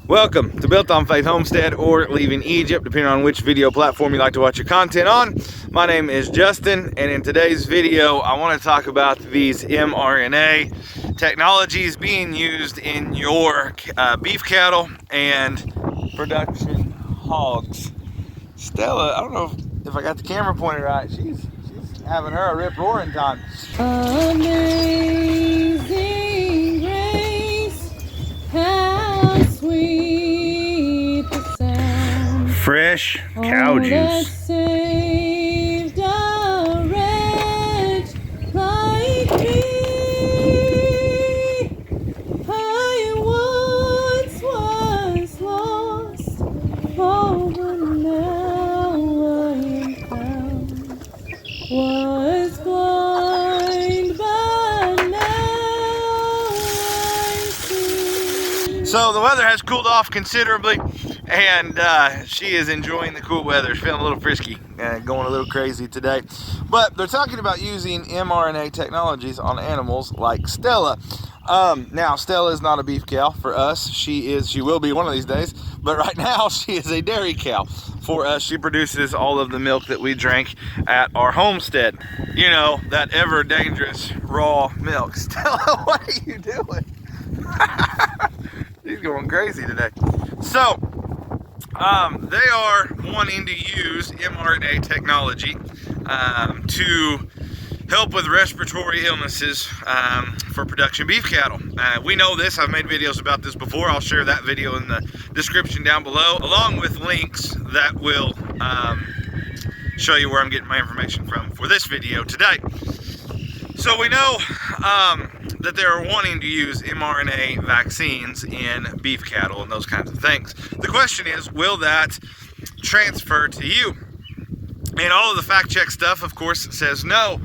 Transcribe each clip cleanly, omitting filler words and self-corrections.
Welcome to Built on Faith Homestead or Leaving Egypt, depending on which video platform you like to watch your content on. My name is Justin, and in today's video, I want to talk about these mRNA technologies being used in your beef cattle and production hogs. Stella, I don't know if I got the camera pointed right. She's having her a rip-roaring time. Amazing grace, how sweet the sound. Fresh cow juice. Saved a wretch like me. I once was lost, oh, but now I am found. Was blind, but now I see. So the weather has cooled off considerably, and she is enjoying the cool weather. She's feeling a little frisky, going a little crazy today. But they're talking about using mRNA technologies on animals like Stella. Now, Stella is not a beef cow for us. She will be one of these days, but right now she is a dairy cow. For us, she produces all of the milk that we drink at our homestead. You know, that ever dangerous raw milk. Stella, what are you doing? She's going crazy today. So, they are wanting to use mRNA technology to help with respiratory illnesses for production beef cattle. We know this. I've made videos about this before. I'll share that video in the description down below, along with links that will show you where I'm getting my information from for this video today. So we know that they're wanting to use mRNA vaccines in beef cattle and those kinds of things. The question is, will that transfer to you? And all of the fact check stuff, of course, says no,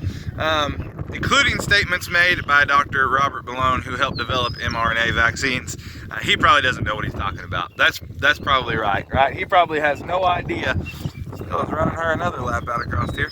including statements made by Dr. Robert Malone, who helped develop mRNA vaccines. He probably doesn't know what he's talking about. That's probably right? He probably has no idea. Stella's running her another lap out across here.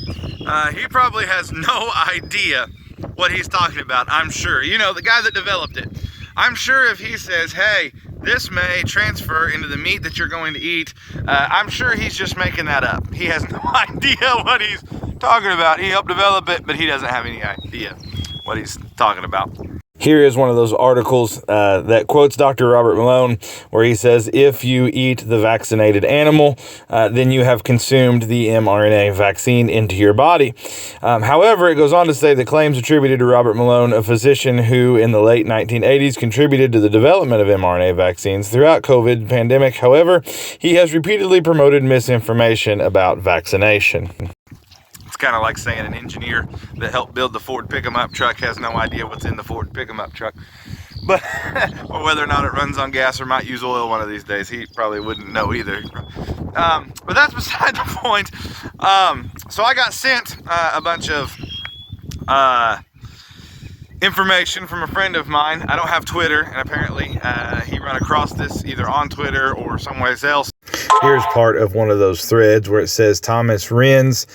He probably has no idea what he's talking about, I'm sure. You know, the guy that developed it. I'm sure if he says, hey, this may transfer into the meat that you're going to eat, I'm sure he's just making that up. He has no idea what he's talking about. He helped develop it, but he doesn't have any idea what he's talking about. Here is one of those articles that quotes Dr. Robert Malone, where he says, if you eat the vaccinated animal, then you have consumed the mRNA vaccine into your body. However, it goes on to say the claims attributed to Robert Malone, a physician who in the late 1980s contributed to the development of mRNA vaccines throughout COVID pandemic. However, he has repeatedly promoted misinformation about vaccination. Kind of like saying an engineer that helped build the Ford pick-em-up truck has no idea what's in the Ford pick-em-up truck, but or whether or not it runs on gas or might use oil one of these days. He probably wouldn't know either. But that's beside the point. So I got sent a bunch of information from a friend of mine. I don't have Twitter, and apparently he ran across this either on Twitter or somewhere else. Here's part of one of those threads where it says, Thomas Wrinn's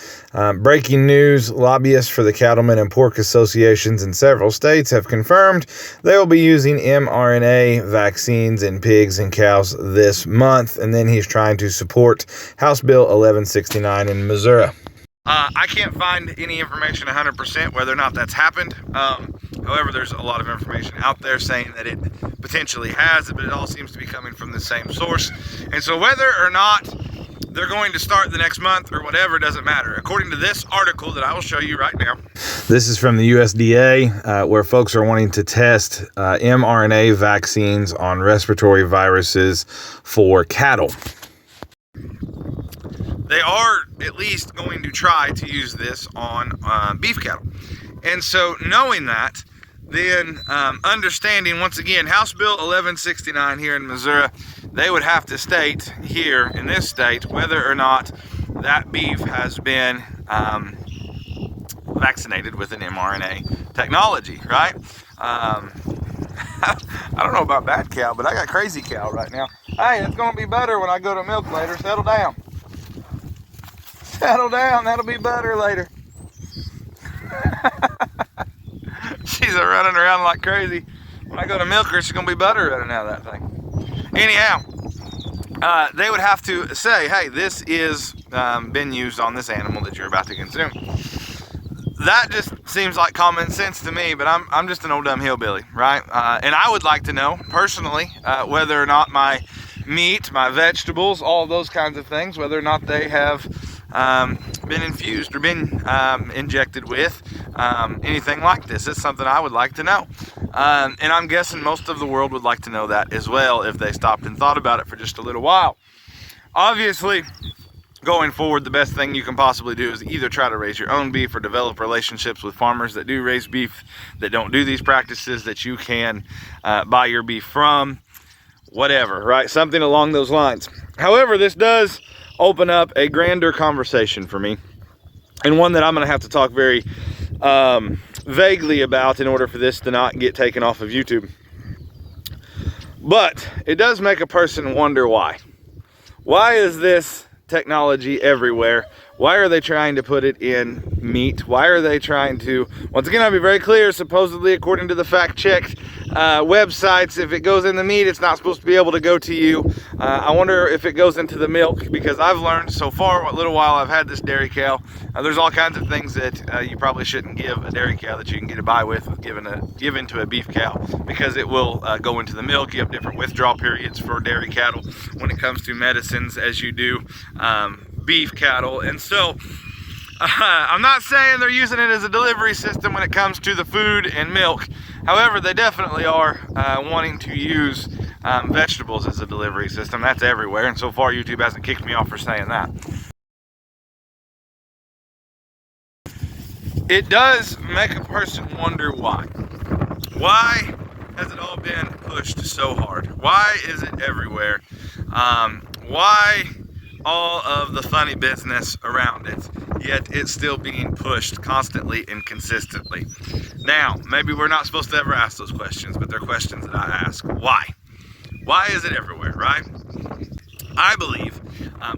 breaking news, lobbyists for the cattlemen and pork associations in several states have confirmed they will be using mRNA vaccines in pigs and cows this month. And then he's trying to support House Bill 1169 in Missouri. I can't find any information 100% whether or not that's happened. However, there's a lot of information out there saying that it potentially has, but it all seems to be coming from the same source. And so whether or not they're going to start the next month or whatever doesn't matter. According to this article that I will show you right now. This is from the USDA, where folks are wanting to test mRNA vaccines on respiratory viruses for cattle. They are at least going to try to use this on beef cattle. And so knowing that, then understanding, once again, House Bill 1169 here in Missouri, they would have to state here in this state whether or not that beef has been vaccinated with an mRNA technology, right? I don't know about bad cow, but I got crazy cow right now. Hey, it's going to be better when I go to milk later. Settle down. Settle down. That'll be better later. She's running around like crazy. When I go to milk her, she's going to be better running out of that thing. Anyhow, they would have to say, hey, this is been used on this animal that you're about to consume. That just seems like common sense to me, but I'm just an old dumb hillbilly, right? And I would like to know personally whether or not my meat, my vegetables, all of those kinds of things, whether or not they have been infused or been injected with anything like this. It's something I would like to know. And I'm guessing most of the world would like to know that as well if they stopped and thought about it for just a little while. Obviously, going forward, the best thing you can possibly do is either try to raise your own beef or develop relationships with farmers that do raise beef, that don't do these practices, that you can buy your beef from, whatever, right? Something along those lines. However, this does open up a grander conversation for me, and one that I'm going to have to talk very vaguely about in order for this to not get taken off of YouTube. But it does make a person wonder why. Why is this technology everywhere? Why are they trying to put it in meat? Why are they trying to, once again, I'll be very clear, supposedly according to the fact-checked websites, if it goes in the meat, it's not supposed to be able to go to you. I wonder if it goes into the milk, because I've learned so far, what little while I've had this dairy cow, there's all kinds of things that you probably shouldn't give a dairy cow that you can get by with given to a beef cow, because it will go into the milk. You have different withdrawal periods for dairy cattle when it comes to medicines as you do beef cattle. And so I'm not saying they're using it as a delivery system when it comes to the food and milk. However, they definitely are wanting to use vegetables as a delivery system. That's everywhere, and so far YouTube hasn't kicked me off for saying that. It does make a person wonder why. Why has it all been pushed so hard? Why is it everywhere? Why all of the funny business around it, yet it's still being pushed constantly and consistently? Now, maybe we're not supposed to ever ask those questions, but they're questions that I ask. Why? Why is it everywhere, right? I believe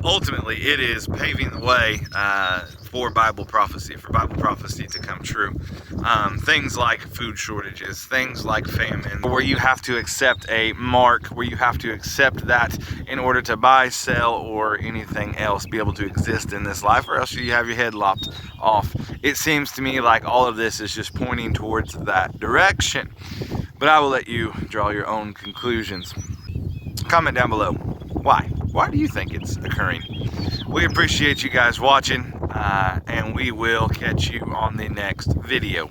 ultimately it is paving the way for Bible prophecy to come true. Things like food shortages, things like famine, where you have to accept a mark, where you have to accept that in order to buy, sell, or anything else, be able to exist in this life, or else you have your head lopped off. It seems to me like all of this is just pointing towards that direction. But I will let you draw your own conclusions. Comment down below. Why? Why do you think it's occurring? We appreciate you guys watching, and we will catch you on the next video.